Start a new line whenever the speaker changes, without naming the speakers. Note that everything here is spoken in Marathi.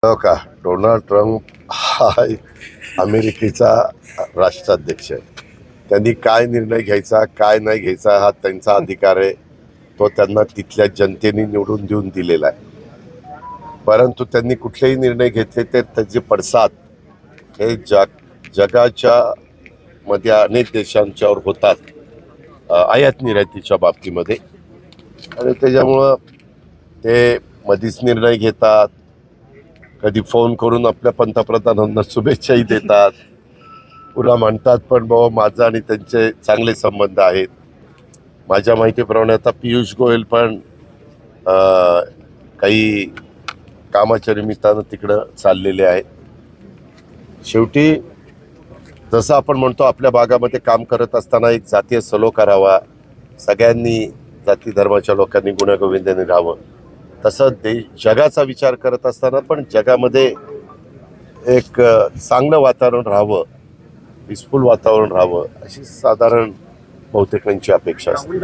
हो का? डोनाल्ड ट्रम्प हा अमेरिकेचा राष्ट्राध्यक्ष आहे. त्यांनी काय निर्णय घ्यायचा काय नाही घ्यायचा हा त्यांचा अधिकार आहे. तो त्यांना तिथल्या जनतेने निवडून देऊन दिलेला आहे. परंतु त्यांनी कुठलेही निर्णय घेतले तर त्याचे पडसाद हे जगाच्या मध्ये अनेक देशांच्यावर होतात, आयात निर्यातीच्या बाबतीमध्ये. आणि त्याच्यामुळं ते मधीच निर्णय घेतात. कधी फोन करून आपल्या पंतप्रधानांना शुभेच्छाही देतात. पुन्हा म्हणतात पण बाबा माझा आणि त्यांचे चांगले संबंध आहेत. माझ्या माहितीप्रमाणे आता पियुष गोयल पण काही कामाच्या निमित्तानं तिकडं चाललेले आहेत. शेवटी जसं आपण म्हणतो आपल्या भागामध्ये काम करत असताना एक जातीय सलोखा राहावा, सगळ्यांनी जाती धर्माच्या लोकांनी गुण्यागोविंदाने राहावं. तसं जगाचा विचार करत असताना पण जगामध्ये एक चांगलं वातावरण राहावं, पीसफुल वातावरण राहावं अशी साधारण बहुतेकांची अपेक्षा असते.